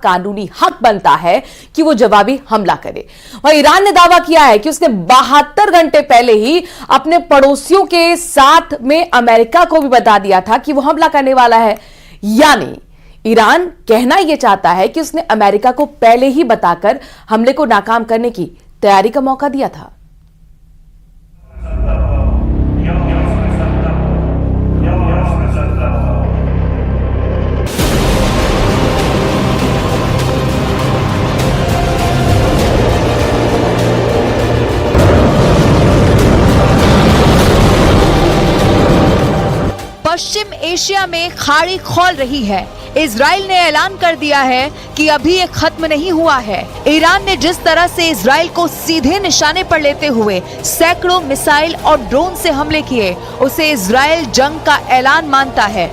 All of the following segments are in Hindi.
कानूनी हक बनता है कि वो जवाबी हमला करे। और ईरान ने दावा किया है कि उसने 72 घंटे पहले ही अपने पड़ोसियों के साथ में अमेरिका को भी बता दिया था कि वो हमला करने वाला है। यानी ईरान कहना यह चाहता है कि उसने अमेरिका को पहले ही बताकर हमले को नाकाम करने की तैयारी का मौका दिया था। पश्चिम एशिया में खाड़ी खौल रही है। इजराइल ने ऐलान कर दिया है कि अभी ये खत्म नहीं हुआ है। ईरान ने जिस तरह से इजराइल को सीधे निशाने पर लेते हुए सैकड़ों मिसाइल और ड्रोन से हमले किए, उसे इजराइल जंग का ऐलान मानता है।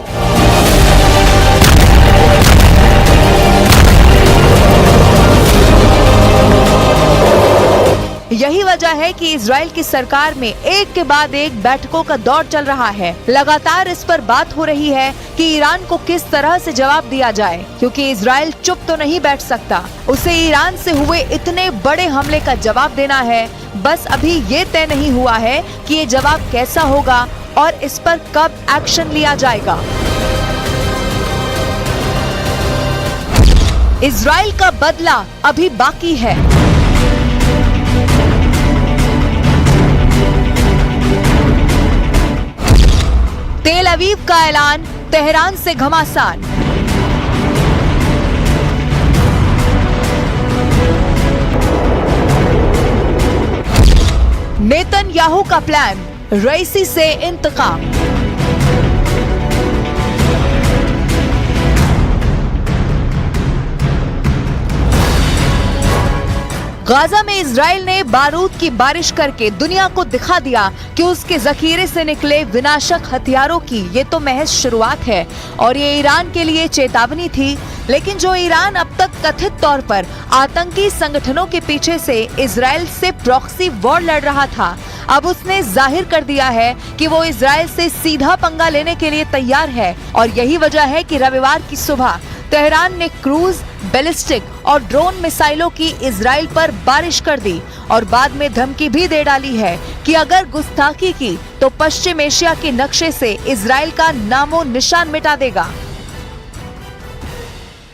यही वजह है कि इजराइल की सरकार में एक के बाद एक बैठकों का दौर चल रहा है। लगातार इस पर बात हो रही है कि ईरान को किस तरह से जवाब दिया जाए, क्योंकि इजराइल चुप तो नहीं बैठ सकता। उसे ईरान से हुए इतने बड़े हमले का जवाब देना है। बस अभी ये तय नहीं हुआ है कि ये जवाब कैसा होगा और इस पर कब एक्शन लिया जाएगा। इजराइल का बदला अभी बाकी है। तेल अवीव का ऐलान, तेहरान से घमासान। नेतन्याहू का प्लान, रईसी से इंतकाम। गाजा में इजराइल ने बारूद की बारिश करके दुनिया को दिखा दिया कि उसके जखीरे से निकले विनाशक हथियारों की ये तो महज शुरुआत है और ये ईरान के लिए चेतावनी थी। लेकिन जो ईरान अब तक कथित तौर पर आतंकी संगठनों के पीछे से इजराइल से प्रॉक्सी वॉर लड़ रहा था, अब उसने जाहिर कर दिया है कि वो इजराइल से सीधा पंगा लेने के लिए तैयार है। और यही वजह है कि रविवार की सुबह तेहरान ने क्रूज, बैलिस्टिक और ड्रोन मिसाइलों की इजराइल पर बारिश कर दी और बाद में धमकी भी दे डाली है कि अगर गुस्ताखी की तो पश्चिम एशिया के नक्शे से इजराइल का नामो निशान मिटा देगा।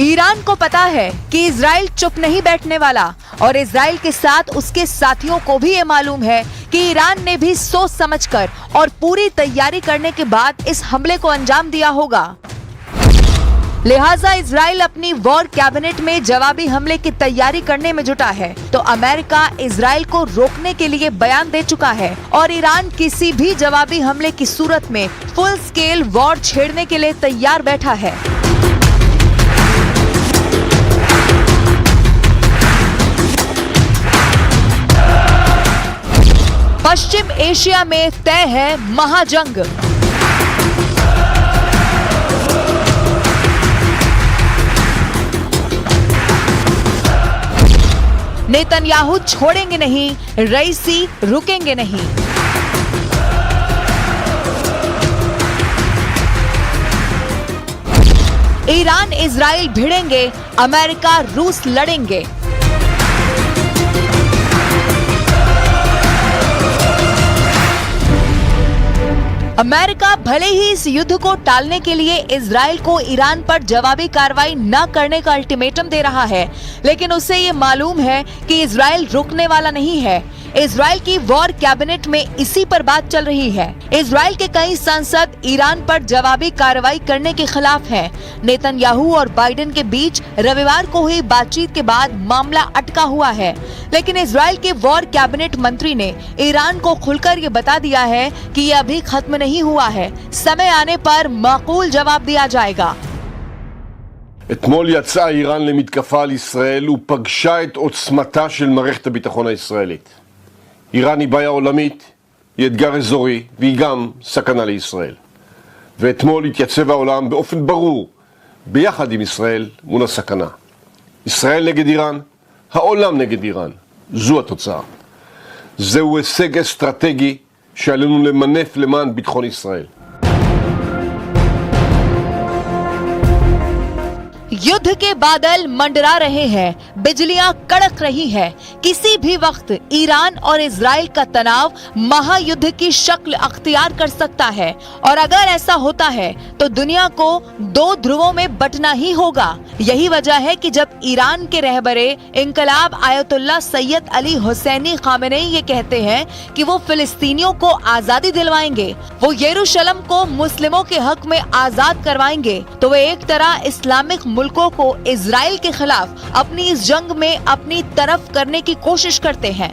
ईरान को पता है कि इजराइल चुप नहीं बैठने वाला और इजराइल के साथ उसके साथियों को भी ये मालूम है कि ईरान ने भी सोच समझकर और पूरी तैयारी करने के बाद इस हमले को अंजाम दिया होगा। लिहाजा इजराइल अपनी वॉर कैबिनेट में जवाबी हमले की तैयारी करने में जुटा है। तो अमेरिका इजराइल को रोकने के लिए बयान दे चुका है और ईरान किसी भी जवाबी हमले की सूरत में फुल स्केल वॉर छेड़ने के लिए तैयार बैठा है। पश्चिम एशिया में तय है महाजंग। नेतन्याहू छोड़ेंगे नहीं, रईसी रुकेंगे नहीं। ईरान इजराइल भिड़ेंगे, अमेरिका रूस लड़ेंगे। अमेरिका भले ही इस युद्ध को टालने के लिए इजराइल को ईरान पर जवाबी कार्रवाई न करने का अल्टीमेटम दे रहा है, लेकिन उसे ये मालूम है कि इजराइल रुकने वाला नहीं है। इजराइल की वॉर कैबिनेट में इसी पर बात चल रही है। इजराइल के कई सांसद ईरान पर जवाबी कार्रवाई करने के खिलाफ हैं। नेतन्याहू और बाइडेन के बीच रविवार को हुई बातचीत के बाद मामला अटका हुआ है, लेकिन इजराइल के वॉर कैबिनेट मंत्री ने ईरान को खुलकर ये बता दिया है कि ये अभी खत्म नहीं हुआ है, समय आने पर माकूल जवाब दिया जाएगा। אתמול יצאה איראן למתקפה על ישראל ופגשה את עוצמתה של מערכת הביטחון הישראלית. איראן היא בעיה עולמית, היא אתגר אזורי והיא גם סכנה לישראל. ואתמול התייצב העולם באופן ברור ביחד עם ישראל מול הסכנה. ישראל נגד איראן, העולם נגד איראן. זו התוצאה. זהו הישג אסטרטגי שעלינו למנף למען ביטחון ישראל. युद्ध के बादल मंडरा रहे हैं, बिजलियां कड़क रही है। किसी भी वक्त ईरान और इजराइल का तनाव महायुद्ध की शक्ल अख्तियार कर सकता है और अगर ऐसा होता है तो दुनिया को दो ध्रुवों में बंटना ही होगा। यही वजह है कि जब ईरान के रहबरे इंकलाब आयतुल्लाह सैयद अली हुसैनी खामेनेई ये कहते हैं कि वो फिलिस्तीनियों को आजादी दिलवाएंगे, वो यरूशलेम को मुस्लिमों के हक में आजाद करवाएंगे, तो वे एक तरह इस्लामिक मुल्कों को इजराइल के खिलाफ अपनी इस जंग में अपनी तरफ करने की कोशिश करते हैं।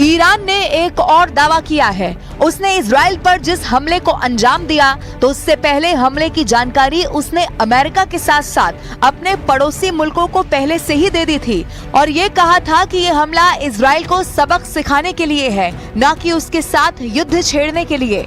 ईरान ने एक और दावा किया है। उसने इजराइल पर जिस हमले को अंजाम दिया तो उससे पहले हमले की जानकारी उसने अमेरिका के साथ साथ अपने पड़ोसी मुल्कों को पहले से ही दे दी थी और ये कहा था कि ये हमला इजराइल को सबक सिखाने के लिए है, न कि उसके साथ युद्ध छेड़ने के लिए।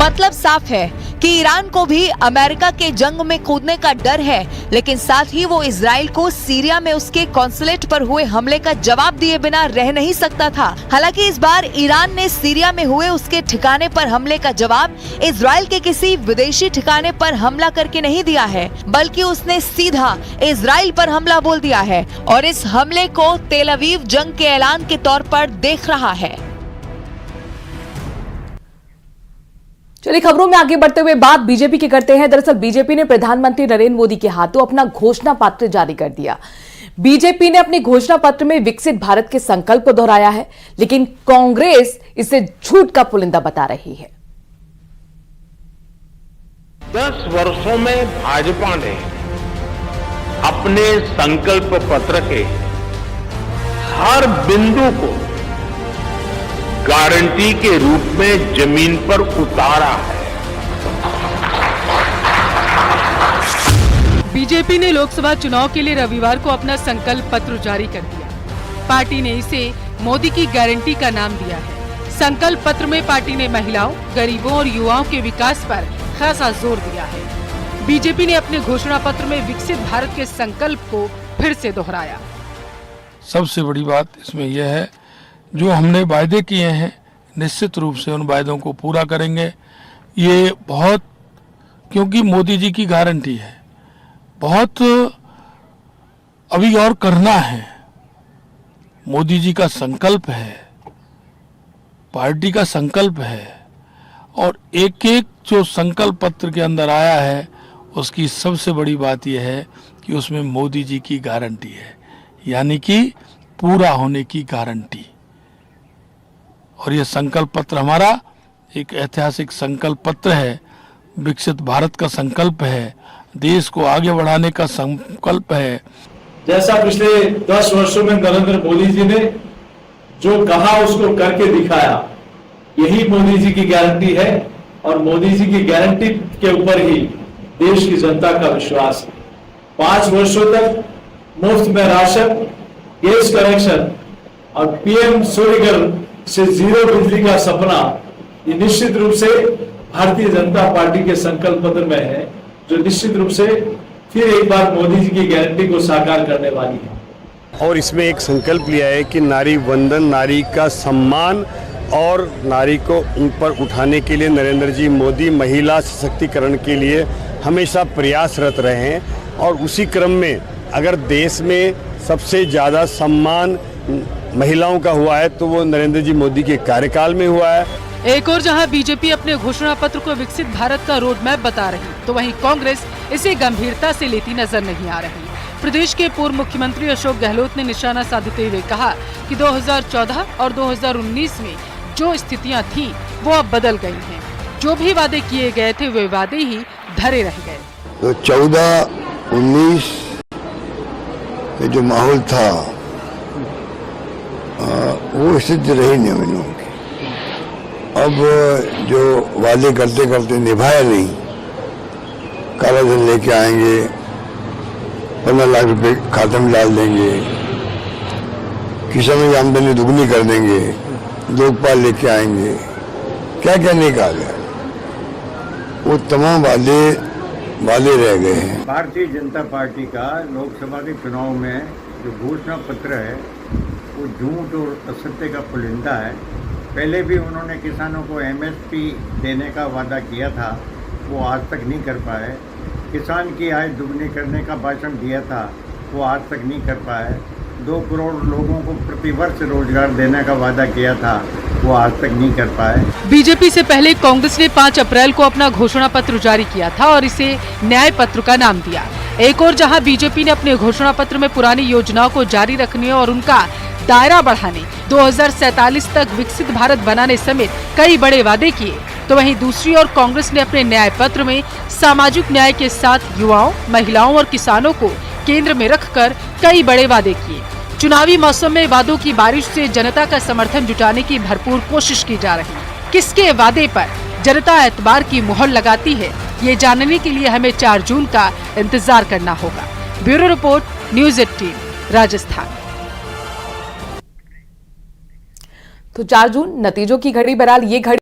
मतलब साफ है कि ईरान को भी अमेरिका के जंग में कूदने का डर है, लेकिन साथ ही वो इजराइल को सीरिया में उसके कॉन्सुलेट पर हुए हमले का जवाब दिए बिना रह नहीं सकता था। हालांकि इस बार ईरान ने सीरिया में हुए उसके ठिकाने पर हमले का जवाब इजराइल के किसी विदेशी ठिकाने पर हमला करके नहीं दिया है, बल्कि उसने सीधा इजराइल पर हमला बोल दिया है और इस हमले को तेल अवीव जंग के ऐलान के तौर पर देख रहा है। चलिए खबरों में आगे बढ़ते हुए बात बीजेपी की करते हैं। दरअसल बीजेपी ने प्रधानमंत्री नरेंद्र मोदी के हाथों अपना घोषणा पत्र जारी कर दिया। बीजेपी ने अपने घोषणा पत्र में विकसित भारत के संकल्प को दोहराया है, लेकिन कांग्रेस इसे झूठ का पुलिंदा बता रही है। 10 वर्षों में भाजपा ने अपने संकल्प पत्र के हर बिंदु को गारंटी के रूप में जमीन पर उतारा है। बीजेपी ने लोकसभा चुनाव के लिए रविवार को अपना संकल्प पत्र जारी कर दिया। पार्टी ने इसे मोदी की गारंटी का नाम दिया है। संकल्प पत्र में पार्टी ने महिलाओं, गरीबों और युवाओं के विकास पर खासा जोर दिया है। बीजेपी ने अपने घोषणा पत्र में विकसित भारत के संकल्प को फिर से दोहराया। सबसे बड़ी बात इसमें यह है, जो हमने वायदे किए हैं निश्चित रूप से उन वायदों को पूरा करेंगे। ये बहुत, क्योंकि मोदी जी की गारंटी है, बहुत अभी और करना है। मोदी जी का संकल्प है, पार्टी का संकल्प है और एक एक जो संकल्प पत्र के अंदर आया है उसकी सबसे बड़ी बात यह है कि उसमें मोदी जी की गारंटी है, यानी कि पूरा होने की गारंटी। और यह संकल्प पत्र हमारा एक ऐतिहासिक संकल्प पत्र है, विकसित भारत का संकल्प है, देश को आगे बढ़ाने का संकल्प है। जैसा पिछले 10 वर्षों में नरेंद्र मोदी जी ने जो कहा उसको करके दिखाया, यही मोदी जी की गारंटी है और मोदी जी की गारंटी के ऊपर ही देश की जनता का विश्वास है। 5 वर्षों तक मुफ्त में राशन, गैस कनेक्शन और पीएम सूर्यघर से जीरो बिजली का सपना, ये निश्चित रूप से भारतीय जनता पार्टी के संकल्प पत्र में है, जो निश्चित रूप से फिर एक बार मोदी जी की गारंटी को साकार करने वाली है। और इसमें एक संकल्प लिया है कि नारी वंदन, नारी का सम्मान और नारी को ऊपर उठाने के लिए नरेंद्र जी मोदी महिला सशक्तिकरण के लिए हमेशा प्रयासरत रहे हैं। और उसी क्रम में अगर देश में सबसे ज़्यादा सम्मान महिलाओं का हुआ है तो वो नरेंद्र जी मोदी के कार्यकाल में हुआ है। एक और जहां बीजेपी अपने घोषणा पत्र को विकसित भारत का रोड मैप बता रही, तो वहीं कांग्रेस इसे गंभीरता से लेती नजर नहीं आ रही। प्रदेश के पूर्व मुख्यमंत्री अशोक गहलोत ने निशाना साधते हुए कहा कि 2014 और 2019 में जो स्थितियां थीं, वो अब बदल गई हैं। जो भी वादे किए गए थे वे वादे ही धरे रह गए। तो 14-19 में जो माहौल था वो स्थिति रही नहीं हम लोगों की। अब जो वादे करते करते निभाया नहीं, काला धन लेके आएंगे, 15 लाख रुपए खाते में डाल देंगे, किसानों की आमदनी दुगनी कर देंगे, लोकपाल लेके आएंगे, क्या क्या नहीं कहा गया, वो तमाम वादे रह गए हैं। भारतीय जनता पार्टी का लोकसभा के चुनाव में जो घोषणा पत्र है वो झूठ और असत्य का पुलिंदा है। पहले भी उन्होंने किसानों को एमएसपी देने का वादा किया था, वो आज तक नहीं कर पाए। किसान की आय दुगनी करने का भाषण दिया था, वो आज तक नहीं कर पाए। 2 करोड़ लोगों को प्रतिवर्ष रोजगार देने का वादा किया था, वो आज तक नहीं कर पाए। बीजेपी से पहले कांग्रेस ने 5 अप्रैल को अपना घोषणा पत्र जारी किया था और इसे न्याय पत्र का नाम दिया। एक और जहां बीजेपी ने अपने घोषणा पत्र में पुरानी योजनाओं को जारी रखने और उनका दायरा बढ़ाने, 2047 तक विकसित भारत बनाने समेत कई बड़े वादे किए, तो वहीं दूसरी ओर कांग्रेस ने अपने न्याय पत्र में सामाजिक न्याय के साथ युवाओं, महिलाओं और किसानों को केंद्र में रखकर कई बड़े वादे किए। चुनावी मौसम में वादों की बारिश से जनता का समर्थन जुटाने की भरपूर कोशिश की जा रही। किसके वादे पर जनता एतबार की मुहर लगाती है, ये जानने के लिए हमें 4 जून का इंतजार करना होगा। Bureau report, news 18, Rajasthan. तो 4 जून नतीजों की घड़ी, बहरहाल ये घड़ी